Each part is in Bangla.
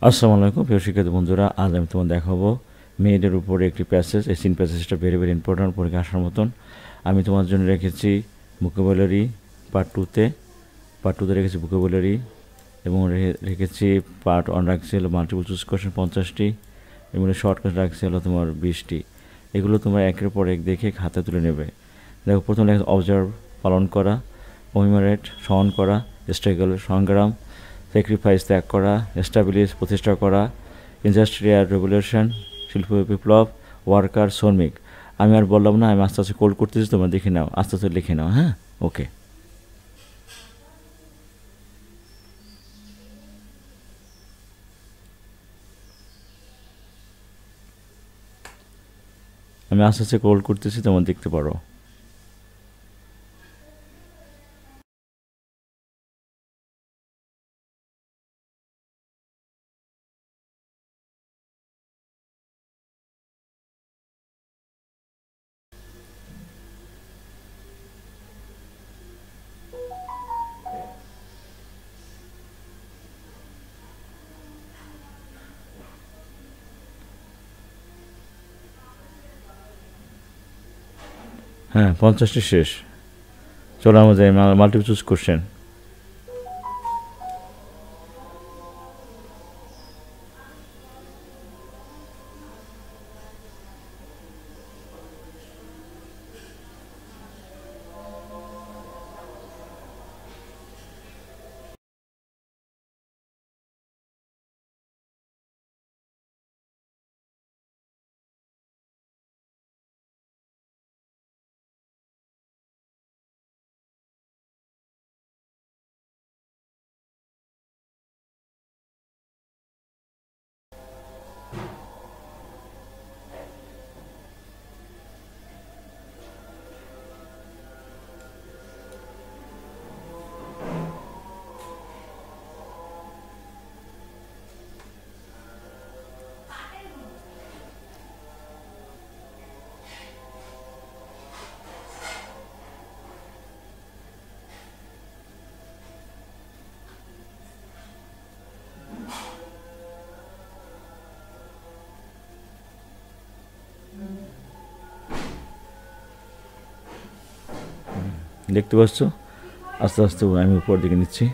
আসসালামু আলাইকুম প্রিয় শিক্ষার্থী বন্ধুরা, আজ আমি তোমাদের দেখাবো মেয়েদের উপরে একটি প্যাসেজ। এই সিন প্যাসেজটা ভেরি ইম্পর্ট্যান্ট, পরীক্ষা আসার মতন। আমি তোমার জন্য রেখেছি ভোকাবুলারি পার্ট টুতে রেখেছি ভোকাবুলারি, এবং রেখেছি পার্ট 1 রাখছি হলো মাল্টিপল চুজ কোশ্চেন 50টি, এবং শর্ট কোশ্চেন রাখছি হলো তোমার 20টি। এগুলো তোমরা একের পর এক দেখে খাতা তুলে নেবে। দেখো, প্রথম লেখা অবজার্ভ পালন করা, কমিমোরেট স্মরণ করা, স্ট্রাগল সংগ্রাম, স্যাক্রিফাইস ত্যাগ করা, এস্টাবলিশ প্রতিষ্ঠা করা, ইন্ডাস্ট্রিয়াল রেভলিউশন শিল্প বিপ্লব, ওয়ার্কার শ্রমিক। আমি আর বললাম না, আমি আস্তে আস্তে কোড করতেছি, তোমরা দেখে নাও, আস্তে আস্তে লিখে নাও। হ্যাঁ, ওকে। আমি আস্তে আস্তে কোড করতেছি, তোমরা দেখতে পারো। হ্যাঁ, 50টি শেষ। চলো আমরা যাই মাল্টিপল চুজ কোশ্চেন। দেখতে পাচ্ছ, আস্তে আস্তে আমি উপর দিকে নিচ্ছি।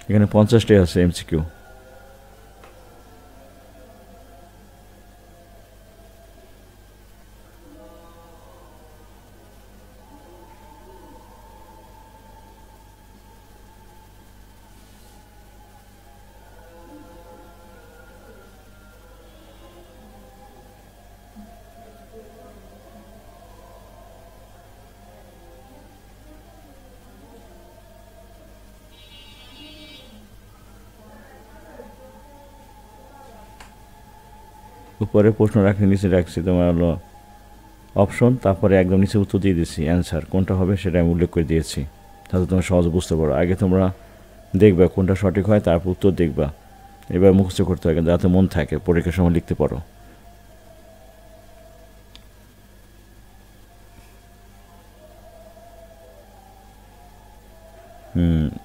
এখানে 50টি আছে এমসিকিউ। উপরে প্রশ্ন রাখি, নিচে রাখছি তোমার হলো অপশন, তারপরে একদম নিচে উত্তর দিয়ে দিচ্ছি অ্যান্সার কোনটা হবে সেটা আমি উল্লেখ করে দিয়েছি, যাতে তোমরা সহজে বুঝতে পারো। আগে তোমরা দেখবে কোনটা সঠিক হয়, তারপর উত্তর দেখবা। এবার মুখস্থ করতে হয় যাতে মন থাকে, পরীক্ষার সময় লিখতে পারো।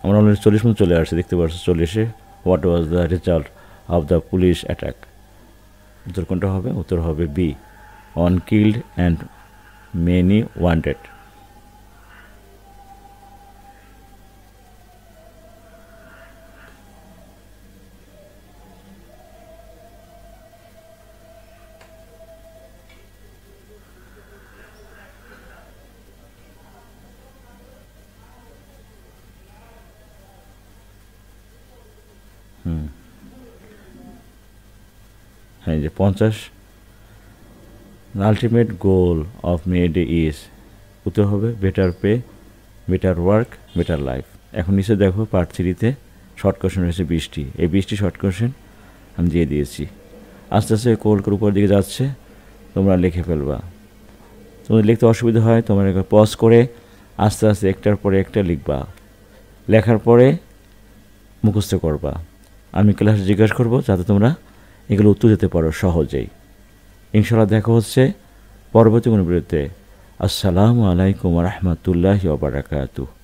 আমরা অলরেডি 40 মিনিট চলে আসছে, দেখতে পাচ্ছ 40-এ। What was the result of the police attack? উত্তর কোনটা হবে? উত্তর হবে B, 1 killed and many wounded। হ্যাঁ, যে 50, ultimate goal of May Day is, উত্তর হবে better pay, better work, better life. এখন নিচে দেখো পার্ট 3-তে শর্ট কোশ্চেন রয়েছে 20টি। এই 20টি শর্ট কোশ্চেন আমি দিয়ে দিয়েছি। আস্তে আস্তে কোলকার উপর দিকে যাচ্ছে, তোমরা লিখে ফেলবা। তোমাদের লিখতে অসুবিধা হয়, তোমরা পজ করে আস্তে আস্তে একটার পরে একটা লিখবা। লেখার পরে মুখস্থ করবা। আমি ক্লাসে জিজ্ঞাসা করবো যাতে তোমরা এগুলো উত্তর দিতে পারো সহজেই। ইনশাআল্লাহ দেখা হচ্ছে পরবর্তী কোনো ভিডিওতে। আসসালামু আলাইকুম ওয়া রাহমাতুল্লাহি ওয়া বারাকাতুহু।